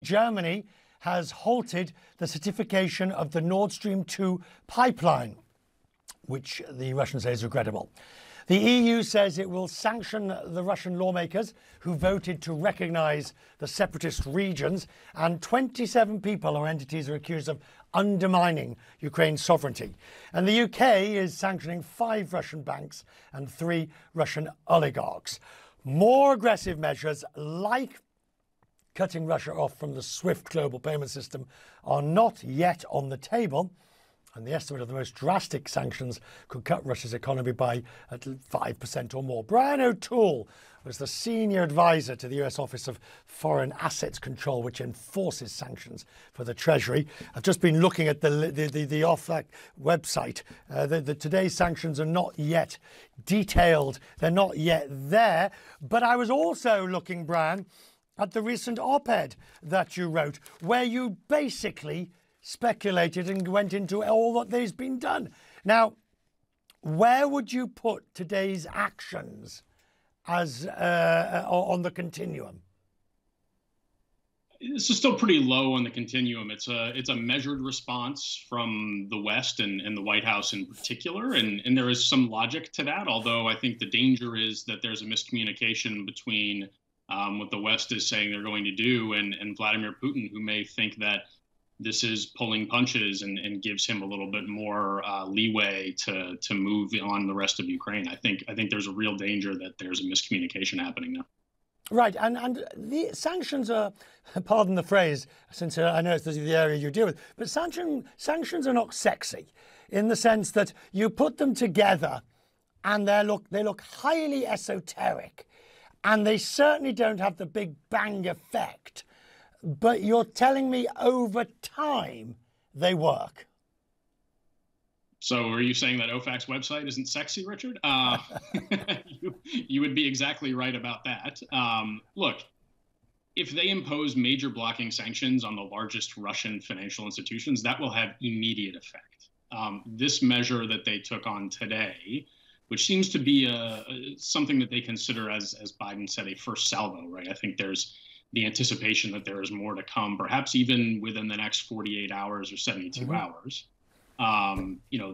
Germany has halted the certification of the Nord Stream 2 pipeline, which the Russians say is regrettable. The EU says it will sanction the Russian lawmakers who voted to recognise the separatist regions, and 27 people or entities are accused of undermining Ukraine's sovereignty. And the UK is sanctioning 5 Russian banks and 3 Russian oligarchs. More aggressive measures like cutting Russia off from the SWIFT global payment system are not yet on the table. And the estimate of the most drastic sanctions could cut Russia's economy by at 5% or more. Brian O'Toole was the senior advisor to the US Office of Foreign Assets Control, which enforces sanctions for the Treasury. I've just been looking at the OFAC website. Today's sanctions are not yet detailed. They're not yet there. But I was also looking, Brian, at the recent op-ed that you wrote, where you basically speculated and went into all that there's been done. Now, where would you put today's actions as on the continuum? This is still pretty low on the continuum. It's a measured response from the West and the White House in particular, and there is some logic to that, although I think the danger is that there's a miscommunication between what the West is saying they're going to do and Vladimir Putin, who may think that this is pulling punches and gives him a little bit more leeway to move on the rest of Ukraine. I think there's a real danger that there's a miscommunication happening now. Right, and the sanctions are, pardon the phrase, since I know it's the area you deal with, but sanctions are not sexy in the sense that you put them together and they look highly esoteric, and they certainly don't have the big bang effect. But you're telling me over time they work. So are you saying that OFAC's website isn't sexy, Richard? You would be exactly right about that. Look, if they impose major blocking sanctions on the largest Russian financial institutions, that will have immediate effect. This measure that they took on today, which seems to be something that they consider, as Biden said, a first salvo, right? I think there's the anticipation that there is more to come, perhaps even within the next 48 hours or 72 hours.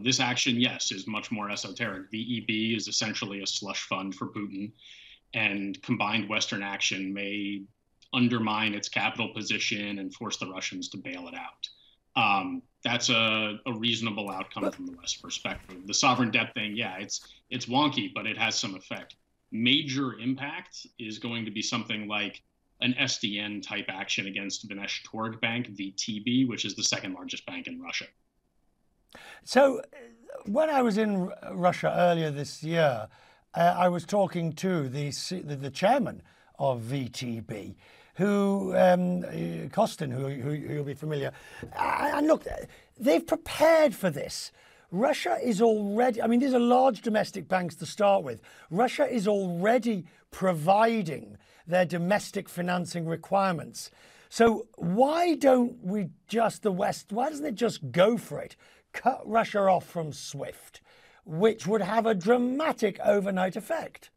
This action, yes, is much more esoteric. VEB is essentially a slush fund for Putin, and combined Western action may undermine its capital position and force the Russians to bail it out. That's a reasonable outcome from the West perspective. The sovereign debt thing, yeah, it's wonky, but it has some effect. Major impact is going to be something like an SDN type action against Vnestorg Bank, VTB, which is the second largest bank in Russia. So when I was in Russia earlier this year, I was talking to the chairman of VTB, who Kostin, who you'll be familiar. And look, they've prepared for this. Russia is already, I mean, these are large domestic banks to start with. Russia is already providing their domestic financing requirements. So why don't we just, the West, why doesn't it just go for it? Cut Russia off from SWIFT, which would have a dramatic overnight effect.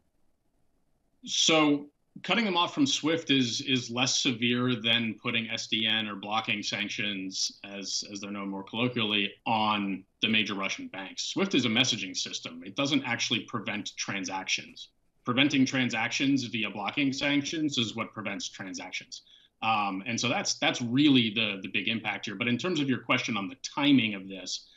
So cutting them off from SWIFT is less severe than putting SDN or blocking sanctions, as they're known more colloquially, on the major Russian banks. SWIFT is a messaging system. It doesn't actually prevent transactions. Preventing transactions via blocking sanctions is what prevents transactions. And so that's really the big impact here. But in terms of your question on the timing of this,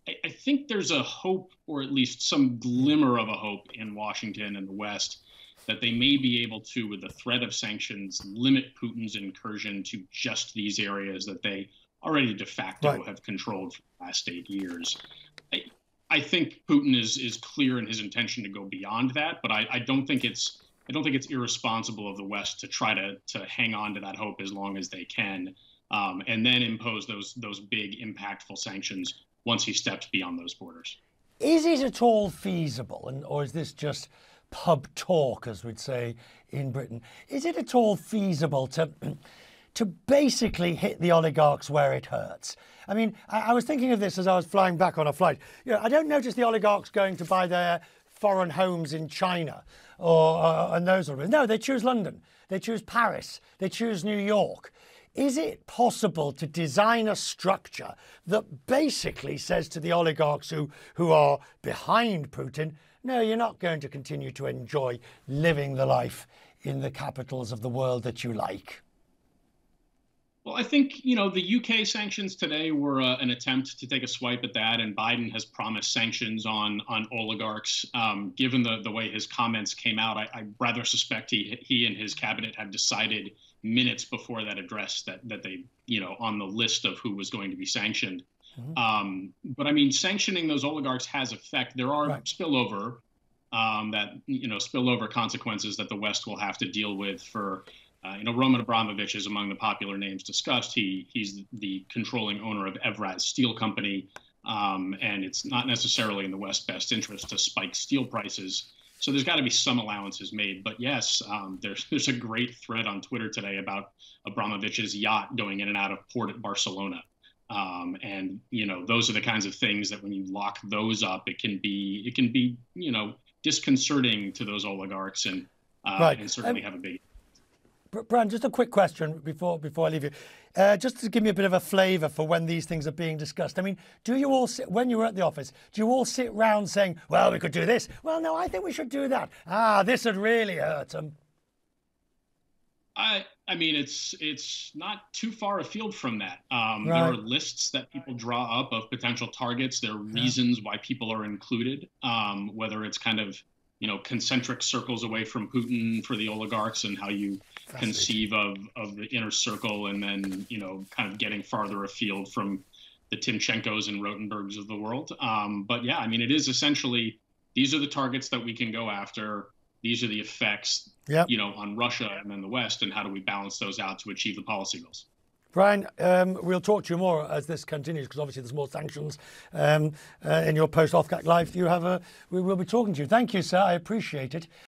I think there's a hope, or at least some glimmer of a hope in Washington and the West, that they may be able to, with the threat of sanctions, limit Putin's incursion to just these areas that they already de facto have controlled for the last 8 years. I think Putin is clear in his intention to go beyond that, but I don't think it's irresponsible of the West to try to hang on to that hope as long as they can, and then impose those big impactful sanctions once he steps beyond those borders. Is it at all feasible, or is this just pub talk, as we'd say in Britain? Is it at all feasible to basically hit the oligarchs where it hurts? I mean, I was thinking of this as I was flying back on a flight. I don't notice the oligarchs going to buy their foreign homes in China and those sort of things. No, they choose London. They choose Paris. They choose New York. Is it possible to design a structure that basically says to the oligarchs who are behind Putin, no, you're not going to continue to enjoy living the life in the capitals of the world that you like? Well, I think, the UK sanctions today were an attempt to take a swipe at that, and Biden has promised sanctions on oligarchs. Given the way his comments came out, I rather suspect he and his cabinet have decided minutes before that address that they, on the list of who was going to be sanctioned. But I mean, sanctioning those oligarchs has effect. There are spillover spillover consequences that the West will have to deal with for. Roman Abramovich is among the popular names discussed. He's the controlling owner of Evraz Steel Company, and it's not necessarily in the West's best interest to spike steel prices. So there's got to be some allowances made. But yes, there's a great thread on Twitter today about Abramovich's yacht going in and out of port at Barcelona. And those are the kinds of things that when you lock those up, it can be disconcerting to those oligarchs and certainly have a big. Brian, just a quick question before I leave you. Just to give me a bit of a flavour for when these things are being discussed. I mean, do you all sit, when you were at the office, do you all sit round saying, well, we could do this? Well, no, I think we should do that. This would really hurt them. I mean, it's not too far afield from that. There are lists that people draw up of potential targets. There are reasons why people are included, whether it's kind of concentric circles away from Putin for the oligarchs and how you conceive of the inner circle, and then, kind of getting farther afield from the Timchenkos and Rotenbergs of the world. But yeah, I mean, it is essentially, these are the targets that we can go after. These are the effects, on Russia and then the West, and how do we balance those out to achieve the policy goals? Brian, we'll talk to you more as this continues, because obviously there's more sanctions in your post-Othkak life. We will be talking to you. Thank you, sir. I appreciate it.